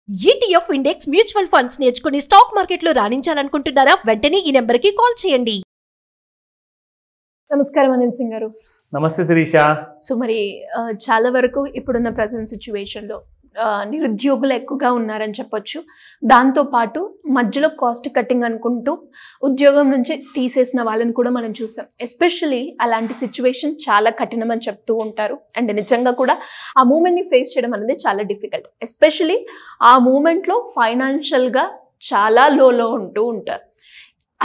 ETF index mutual funds నేర్చుకుని stock మార్కెట్లో రాణించాలనుకుంటున్నారా? వెంటనే ఈ నెంబర్కి కాల్ చేయండి. నమస్కారం అనిల్ సింగ్ గారు. నమస్తే శిరీష. సో మరి చాలా వరకు ఇప్పుడున్న ప్రజెంట్ సిచ్యువేషన్లో నిరుద్యోగులు ఎక్కువగా ఉన్నారని చెప్పొచ్చు. దాంతోపాటు మధ్యలో కాస్ట్ కట్టింగ్ అనుకుంటూ ఉద్యోగం నుంచి తీసేసిన వాళ్ళని కూడా మనం చూసాం. ఎస్పెషలీ అలాంటి సిచ్యువేషన్ చాలా కఠినం అని చెప్తూ ఉంటారు. అండ్ నిజంగా కూడా ఆ మూమెంట్ని ఫేస్ చేయడం అనేది చాలా డిఫికల్ట్. ఎస్పెషలీ ఆ మూమెంట్లో ఫైనాన్షియల్గా చాలా లోలో ఉంటూ ఉంటారు.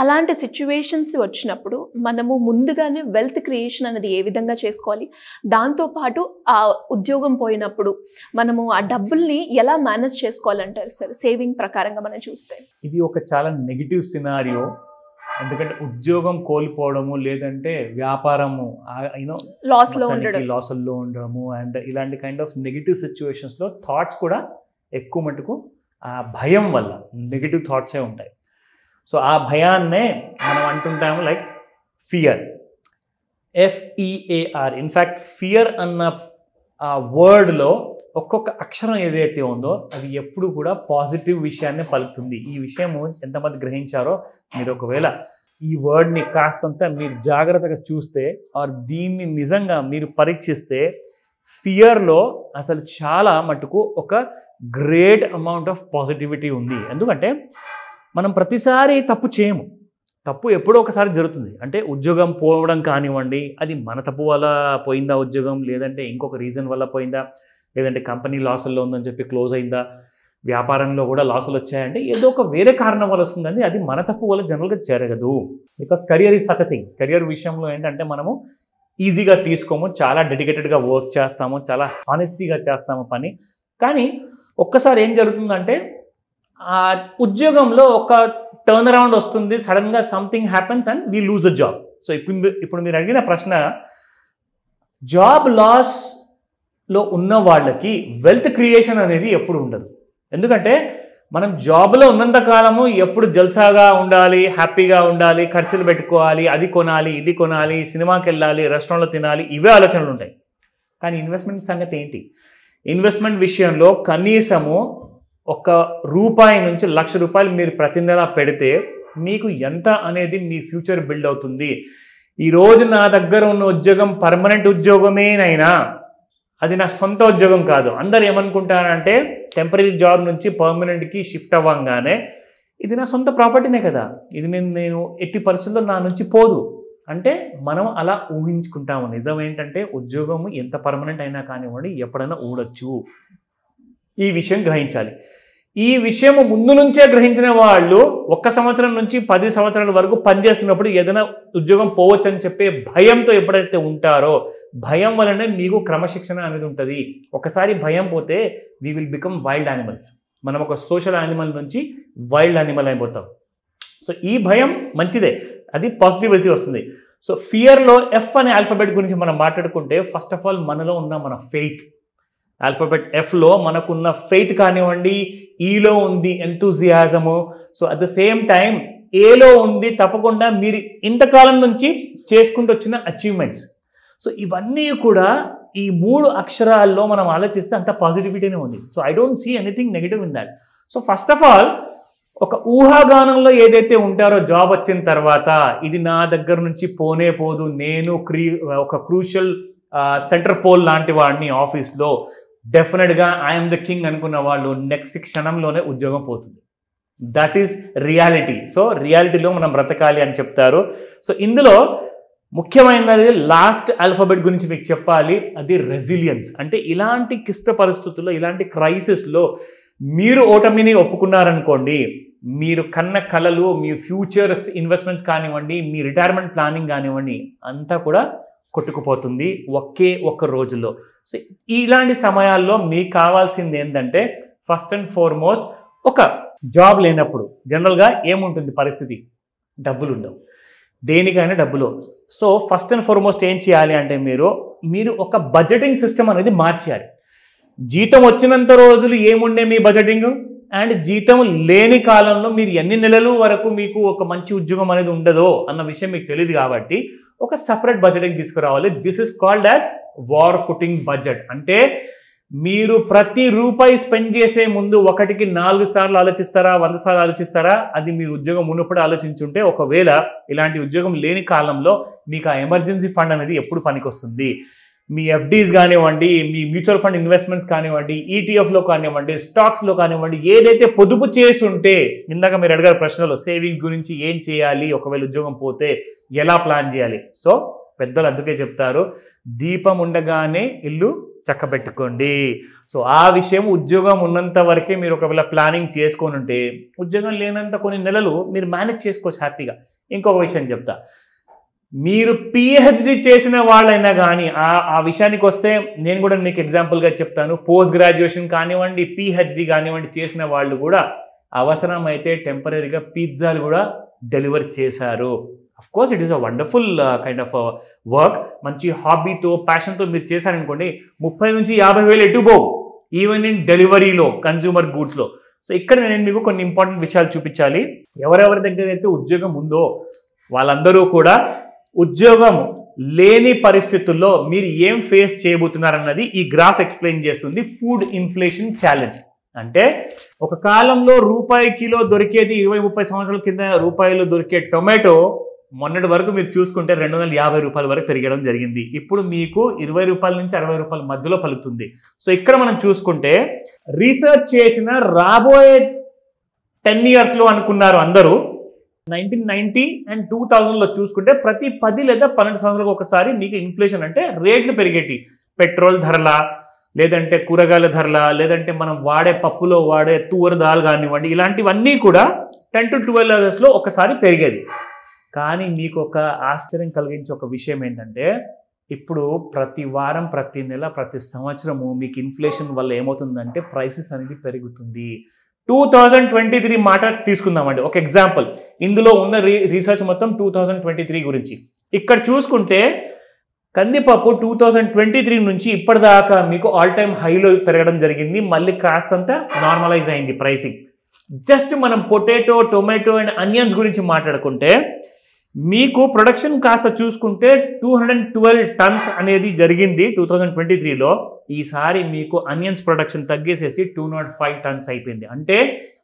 అలాంటి సిచ్యువేషన్స్ వచ్చినప్పుడు మనము ముందుగానే వెల్త్ క్రియేషన్ అనేది ఏ విధంగా చేసుకోవాలి, దాంతోపాటు ఆ ఉద్యోగం పోయినప్పుడు మనము ఆ డబ్బుల్ని ఎలా మేనేజ్ చేసుకోవాలంటారు సార్ సేవింగ్ ప్రకారంగా మనం చూస్తే? ఇది ఒక చాలా నెగిటివ్ సినారియో. ఎందుకంటే ఉద్యోగం కోల్పోవడము, లేదంటే వ్యాపారము లాస్లో ఉండడము అండ్ ఇలాంటి కైండ్ ఆఫ్ నెగిటివ్ సిచ్యువేషన్స్లో థాట్స్ కూడా ఎక్కువ మటుకు ఆ భయం వల్ల నెగిటివ్ థాట్సే ఉంటాయి. సో ఆ భయాన్నే మనం అంటుంటాము like fear, FEAR. In fact fear అన్న ఆ వర్డ్లో ఒక్కొక్క అక్షరం ఏదైతే ఉందో అది ఎప్పుడు కూడా పాజిటివ్ విషయాన్ని పలుకుతుంది. ఈ విషయము ఎంతమంది గ్రహించారో మీరు ఒకవేళ ఈ వర్డ్ని కాస్తంత మీరు జాగ్రత్తగా చూస్తే ఆర్ దీన్ని నిజంగా మీరు పరీక్షిస్తే ఫియర్లో అసలు చాలా మటుకు ఒక గ్రేట్ అమౌంట్ ఆఫ్ పాజిటివిటీ ఉంది. ఎందుకంటే మనం ప్రతిసారి తప్పు చేయము. తప్పు ఎప్పుడో ఒకసారి జరుగుతుంది. అంటే ఉద్యోగం పోవడం కానివ్వండి, అది మన తప్పు వల్ల పోయిందా ఉద్యోగం, లేదంటే ఇంకొక రీజన్ వల్ల పోయిందా, లేదంటే కంపెనీ లాసుల్లో ఉందని చెప్పి క్లోజ్ అయిందా, వ్యాపారంలో కూడా లాసులు వచ్చాయంటే ఏదో ఒక వేరే కారణం వల్ల వస్తుందండి. అది మన తప్పు వల్ల జనరల్గా జరగదు. Because career is such a thing. Career విషయంలో ఏంటంటే మనము ఈజీగా తీసుకోము, చాలా డెడికేటెడ్గా వర్క్ చేస్తాము, చాలా హానెస్టీగా చేస్తాము పని. కానీ ఒక్కసారి ఏం జరుగుతుందంటే ఆ ఉద్యోగంలో ఒక టర్న్ అరౌండ్ వస్తుంది, సడన్గా something happens and we lose the job. So ఇప్పుడు మీరు అడిగిన ప్రశ్న, జాబ్ లాస్లో ఉన్న వాళ్ళకి వెల్త్ క్రియేషన్ అనేది ఎప్పుడు ఉండదు. ఎందుకంటే మనం జాబ్లో ఉన్నంత కాలము ఎప్పుడు జల్సాగా ఉండాలి, హ్యాపీగా ఉండాలి, ఖర్చులు పెట్టుకోవాలి, అది కొనాలి, ఇది కొనాలి, సినిమాకి వెళ్ళాలి, రెస్టారెంట్లో తినాలి, ఇవే ఆలోచనలు ఉంటాయి. కానీ ఇన్వెస్ట్మెంట్ సంగతి ఏంటి? ఇన్వెస్ట్మెంట్ విషయంలో కనీసము ₹1 నుంచి ₹1,00,000 మీరు ప్రతి నెల పెడితే మీకు ఎంత అనేది మీ ఫ్యూచర్ బిల్డ్ అవుతుంది. ఈరోజు నా దగ్గర ఉన్న ఉద్యోగం పర్మనెంట్ ఉద్యోగమేనైనా అది నా సొంత ఉద్యోగం కాదు. అందరు ఏమనుకుంటారంటే టెంపరీ జాబ్ నుంచి పర్మనెంట్కి షిఫ్ట్ అవ్వగానే ఇది నా సొంత ప్రాపర్టీనే కదా, ఇది నేను ఎట్టి పరిస్థితుల్లో నా నుంచి పోదు అంటే మనం అలా ఊహించుకుంటాము. నిజం ఏంటంటే ఉద్యోగం ఎంత పర్మనెంట్ అయినా కానివ్వండి ఎప్పుడైనా ఊడొచ్చు. ఈ విషయం గ్రహించాలి. ఈ విషయం ముందు నుంచే గ్రహించిన వాళ్ళు 1 సంవత్సరం నుంచి 10 సంవత్సరాల వరకు పనిచేస్తున్నప్పుడు ఏదైనా ఉద్యోగం పోవచ్చు అని చెప్పే భయంతో ఎప్పుడైతే ఉంటారో, భయం వలనే మీకు క్రమశిక్షణ అనేది ఉంటుంది. ఒకసారి భయం పోతే we will become wild animals. మనం ఒక సోషల్ యానిమల్ నుంచి వైల్డ్ యానిమల్ అయిపోతాం. సో ఈ భయం మంచిదే, అది పాజిటివిటీ వస్తుంది. సో ఫియర్లో F అనే ఆల్ఫాబెట్ గురించి మనం మాట్లాడుకుంటే ఫస్ట్ ఆఫ్ ఆల్ మనలో ఉన్న మన ఫెయిత్. ఆల్ఫాబెట్ Fలో మనకున్న ఫెయిత్ కానివ్వండి, ఈలో ఉంది ఎంతూజియాజము, so at the same time ఏలో ఉంది తప్పకుండా మీరు ఇంతకాలం నుంచి చేసుకుంటూ వచ్చిన అచీవ్మెంట్స్. సో ఇవన్నీ కూడా ఈ 3 అక్షరాల్లో మనం ఆలోచిస్తే అంత పాజిటివిటీనే ఉంది. So I don't see anything negative in that. So first of all ఒక ఊహాగానంలో ఏదైతే ఉంటారో జాబ్ వచ్చిన తర్వాత ఇది నా దగ్గర నుంచి పోనే పోదు, నేను ఒక క్రూషియల్ సెంటర్ పోల్ లాంటి వాడిని ఆఫీస్లో, డెఫినెట్గా ఐఎమ్ ద కింగ్ అనుకున్న వాళ్ళు నెక్స్ట్ క్షణంలోనే ఉద్యోగం పోతుంది. That is reality. సో రియాలిటీలో మనం బ్రతకాలి అని చెప్తారు. సో ఇందులో ముఖ్యమైనది లాస్ట్ ఆల్ఫాబెట్ గురించి మీకు చెప్పాలి, అది రెసిలియన్స్. అంటే ఇలాంటి క్లిష్ట పరిస్థితుల్లో, ఇలాంటి క్రైసిస్లో మీరు ఓటమిని ఒప్పుకున్నారనుకోండి, మీరు కన్న కలలు, మీ ఫ్యూచర్స్ ఇన్వెస్ట్మెంట్స్ కానివ్వండి, మీ రిటైర్మెంట్ ప్లానింగ్ కానివ్వండి అంతా కూడా కొట్టుకుపోతుంది ఒక్క రోజులో. సో ఇలాంటి సమయాల్లో మీకు కావాల్సింది ఏంటంటే ఫస్ట్ అండ్ ఫార్మోస్ట్, ఒక జాబ్ లేనప్పుడు జనరల్గా ఏముంటుంది పరిస్థితి, డబ్బులు ఉండవు, దేనికైనా డబ్బులు. సో ఫస్ట్ అండ్ ఫార్మోస్ట్ ఏం చేయాలి అంటే మీరు ఒక బడ్జెటింగ్ సిస్టమ్ అనేది మార్చేయాలి. జీతం వచ్చినంత రోజులు ఏముండే మీ బడ్జెటింగ్, అండ్ జీతం లేని కాలంలో మీరు ఎన్ని నెలలు వరకు మీకు ఒక మంచి ఉద్యోగం అనేది ఉండదో అన్న విషయం మీకు తెలియదు. కాబట్టి ఒక సపరేట్ బడ్జెటింగ్ తీసుకురావాలి. This is called as war footing budget. అంటే మీరు ప్రతి రూపాయి స్పెండ్ చేసే ముందు ఒకటికి 4 సార్లు ఆలోచిస్తారా, 100 సార్లు ఆలోచిస్తారా? అది మీరు ఉద్యోగం ఉన్నప్పుడు ఆలోచించుంటే, ఒకవేళ ఇలాంటి ఉద్యోగం లేని కాలంలో మీకు ఆ ఎమర్జెన్సీ ఫండ్ అనేది ఎప్పుడు పనికొస్తుంది? మీ ఎఫ్డీస్ కానివ్వండి, మీ మ్యూచువల్ ఫండ్ ఇన్వెస్ట్మెంట్స్ కానివ్వండి, ఈటీఎఫ్లో కానివ్వండి, స్టాక్స్లో కానివ్వండి, ఏదైతే పొదుపు చేస్తుంటే, ఇందాక మీరు అడిగారు ప్రశ్నలో సేవింగ్స్ గురించి ఏం చేయాలి, ఒకవేళ ఉద్యోగం పోతే ఎలా ప్లాన్ చేయాలి. సో పెద్దలు అందుకే చెప్తారు, దీపం ఉండగానే ఇల్లు చక్కబెట్టుకోండి. సో ఆ విషయం ఉద్యోగం ఉన్నంత వరకే మీరు ఒకవేళ ప్లానింగ్ చేసుకొని ఉంటే, ఉద్యోగం లేనంత కొన్ని నెలలు మీరు మేనేజ్ చేసుకోవచ్చు హ్యాపీగా. ఇంకొక విషయం చెప్తా, మీరు పిహెచ్డి చేసిన వాళ్ళైనా కానీ ఆ విషయానికి వస్తే నేను కూడా మీకు ఎగ్జాంపుల్గా చెప్తాను. పోస్ట్ గ్రాడ్యుయేషన్ కానివ్వండి, పిహెచ్డి కానివ్వండి చేసిన వాళ్ళు కూడా అవసరమైతే టెంపరీగా పిజ్జాలు కూడా డెలివర్ చేశారు. Of course it is a wonderful kind of work. మంచి హాబీతో, ప్యాషన్తో మీరు చేశారనుకోండి, 30 నుంచి 50 వేలు ఎటు పోవు, ఈవెన్ ఇన్ డెలివరీలో, కన్జ్యూమర్ గూడ్స్లో. సో ఇక్కడ నేను మీకు కొన్ని ఇంపార్టెంట్ విషయాలు చూపించాలి. ఎవరెవరి దగ్గర అయితే ఉద్యోగం ఉందో వాళ్ళందరూ కూడా ఉద్యోగం లేని పరిస్థితుల్లో మీరు ఏం ఫేస్ చేయబోతున్నారన్నది ఈ గ్రాఫ్ ఎక్స్ప్లెయిన్ చేస్తుంది. ఫుడ్ ఇన్ఫ్లేషన్ ఛాలెంజ్ అంటే, ఒక కాలంలో రూపాయి కిలో దొరికేది 20-30 సంవత్సరాల కింద రూపాయలు దొరికే టొమాటో మొన్నటి వరకు మీరు చూసుకుంటే 250 రూపాయల వరకు పెరగడం జరిగింది. ఇప్పుడు మీకు 20 రూపాయల నుంచి 60 రూపాయల మధ్యలో పలుకుతుంది. సో ఇక్కడ మనం చూసుకుంటే, రీసెర్చ్ చేసిన రాబోయే 10 ఇయర్స్లో అనుకున్నారు అందరూ, 1990 అండ్ 2000లో చూసుకుంటే ప్రతి 10 లేదా 12 సంవత్సరాలకు ఒకసారి మీకు ఇన్ఫ్లేషన్ అంటే రేట్లు పెరిగేటి. పెట్రోల్ ధరల, లేదంటే కూరగాయల ధరల, లేదంటే మనం వాడే పప్పులో వాడే తూవర దాల్ కానివ్వండి, ఇలాంటివన్నీ కూడా 10 to 12 ఇయర్స్లో ఒకసారి పెరిగేది. కానీ మీకు ఒక ఆశ్చర్యం కలిగించే ఒక విషయం ఏంటంటే, ఇప్పుడు ప్రతి వారం, ప్రతి నెల, ప్రతి సంవత్సరము మీకు ఇన్ఫ్లేషన్ వల్ల ఏమవుతుందంటే ప్రైసెస్ అనేది పెరుగుతుంది. 2023 మాట తీసుకుందామండి ఒక ఎగ్జాంపుల్. ఇందులో ఉన్న రీసెర్చ్ మొత్తం 2023 గురించి. ఇక్కడ చూసుకుంటే కందిపప్పు 2023 నుంచి ఇప్పటిదాకా మీకు ఆల్ టైమ్ హైలో పెరగడం జరిగింది. మళ్ళీ కాస్తంత నార్మలైజ్ అయింది ప్రైసింగ్. జస్ట్ మనం పొటాటో, టొమాటో అండ్ అనియన్స్ గురించి మాట్లాడుకుంటే, మీకు ప్రొడక్షన్ కాస్త చూసుకుంటే 212 టన్స్ అనేది జరిగింది 2023లో. ఈసారి మీకు అనియన్స్ ప్రొడక్షన్ తగ్గేసేసి 205 టన్స్ అయిపోయింది. అంటే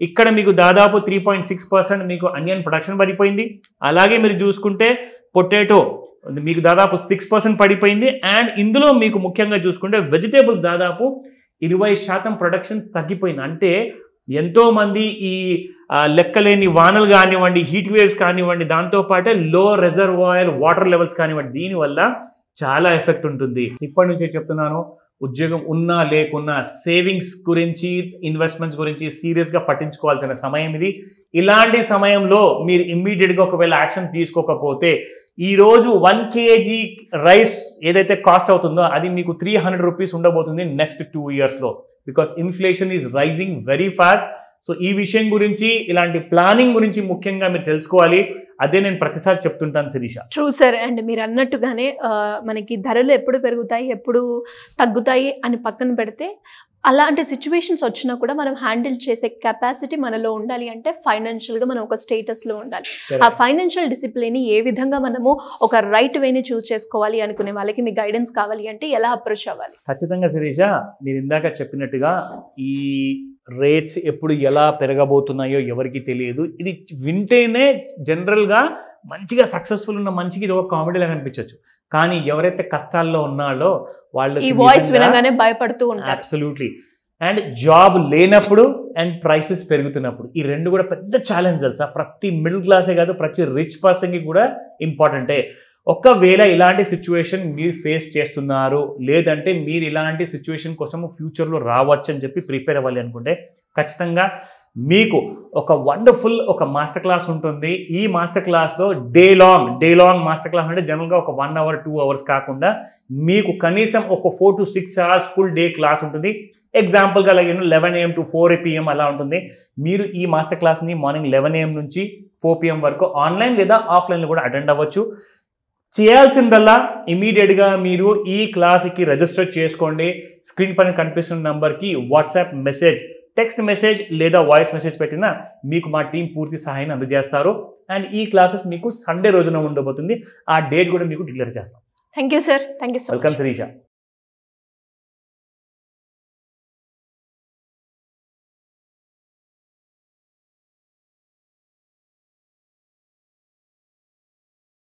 ఇక్కడ మీకు దాదాపు 3.6% మీకు అనియన్ ప్రొడక్షన్ పడిపోయింది. అలాగే మీరు చూసుకుంటే పొటాటో మీకు దాదాపు 6% పడిపోయింది. అండ్ ఇందులో మీకు ముఖ్యంగా చూసుకుంటే వెజిటేబుల్ దాదాపు 20% ప్రొడక్షన్ తగ్గిపోయింది. అంటే ఎంతోమంది ఈ లెక్కలేని వానలు కానివ్వండి, హీట్ వేవ్స్ కానివ్వండి, దాంతోపాటే లో రిజర్వాయర్ వాటర్ లెవెల్స్ కానివ్వండి, దీనివల్ల చాలా ఎఫెక్ట్ ఉంటుంది. ఇప్పటి నుంచే చెప్తున్నాను, ఉద్యోగం ఉన్నా లేకున్నా సేవింగ్స్ గురించి, ఇన్వెస్ట్మెంట్స్ గురించి సీరియస్గా పట్టించుకోవాల్సిన సమయం ఇది. ఇలాంటి సమయంలో మీరు ఇమ్మీడియట్గా ఒకవేళ యాక్షన్ తీసుకోకపోతే, ఈరోజు 1 kg రైస్ ఏదైతే కాస్ట్ అవుతుందో అది మీకు 300 రూపీస్ ఉండబోతుంది నెక్స్ట్ 2 ఇయర్స్లో. Because inflation is rising very fast. So ఈ విషయం గురించి, ఇలాంటి ప్లానింగ్ గురించి ముఖ్యంగా మీరు తెలుసుకోవాలి. అదే నేను ప్రతిసారి చెప్తుంటాను శిరీష. True sir. అండ్ మీరు అన్నట్టుగానే మనకి ధరలు ఎప్పుడు పెరుగుతాయి, ఎప్పుడు తగ్గుతాయి అని పక్కన పెడితే, అలాంటి సిచ్యువేషన్స్ వచ్చినా కూడా మనం హ్యాండిల్ చేసే కెపాసిటీ మనలో ఉండాలి. అంటే ఫైనాన్షియల్గా మనం ఒక స్టేటస్లో ఉండాలి. ఆ ఫైనాన్షియల్ డిసిప్లిన్ని ఏ విధంగా మనము ఒక రైట్ వేని చూస్ చేసుకోవాలి అనుకునే వాళ్ళకి మీ గైడెన్స్ కావాలి అంటే ఎలా అప్రోచ్ అవ్వాలి? ఖచ్చితంగా శిరీష, మీరు ఇందాక చెప్పినట్టుగా ఈ రేట్స్ ఎప్పుడు ఎలా పెరగబోతున్నాయో ఎవరికి తెలియదు. ఇది వింటేనే జనరల్గా మంచిగా సక్సెస్ఫుల్ ఉన్న మంచికి ఇది ఒక కామెడీలాగా అనిపించవచ్చు. కానీ ఎవరైతే కష్టాల్లో ఉన్నారో వాళ్ళు ఈ వాయిస్ వినగానే భయపడుతూ ఉంటారు. అబ్సల్యూట్లీ. అండ్ జాబ్ లేనప్పుడు అండ్ ప్రైసెస్ పెరుగుతున్నప్పుడు ఈ రెండు కూడా పెద్ద ఛాలెంజ్ తెలుసా. ప్రతి మిడిల్ క్లాసే కాదు, ప్రతి రిచ్ పర్సన్కి కూడా ఇంపార్టెంటే. ఒకవేళ ఇలాంటి సిచ్యువేషన్ మీరు ఫేస్ చేస్తున్నారు, లేదంటే మీరు ఇలాంటి సిచ్యువేషన్ కోసం ఫ్యూచర్లో రావచ్చు అని చెప్పి ప్రిపేర్ అవ్వాలి అనుకుంటే, ఖచ్చితంగా మీకు ఒక వండర్ఫుల్ ఒక మాస్టర్ క్లాస్ ఉంటుంది. ఈ మాస్టర్ క్లాస్లో డే లాంగ్ మాస్టర్ క్లాస్ అంటే జనరల్గా ఒక 1 hour 2 hours కాకుండా మీకు కనీసం ఒక 4 to 6 hours full day class ఉంటుంది. ఎగ్జాంపుల్గా అలాగే 11 AM to 4 PM అలా ఉంటుంది. మీరు ఈ మాస్టర్ క్లాస్ని మార్నింగ్ 11 AM నుంచి 4 PM వరకు ఆన్లైన్ లేదా ఆఫ్లైన్లో కూడా అటెండ్ అవ్వచ్చు. చేయాల్సిందల్లా ఇమీడియట్గా మీరు ఈ క్లాస్కి రిజిస్టర్ చేసుకోండి. స్క్రీన్ పైన కనిపిస్తున్న నంబర్కి వాట్సాప్ మెసేజ్, టెక్స్ట్ మెసేజ్ లేదా వాయిస్ మెసేజ్ పెట్టినా మీకు మా టీం పూర్తి సహాయాన్ని అందజేస్తారు. అండ్ ఈ క్లాసెస్ మీకు సండే రోజున ఉండబోతుంది. ఆ డేట్ కూడా మీకు డిక్లేర్ చేస్తాం. Thank you sir. Thank you so much. Welcome Sirisha.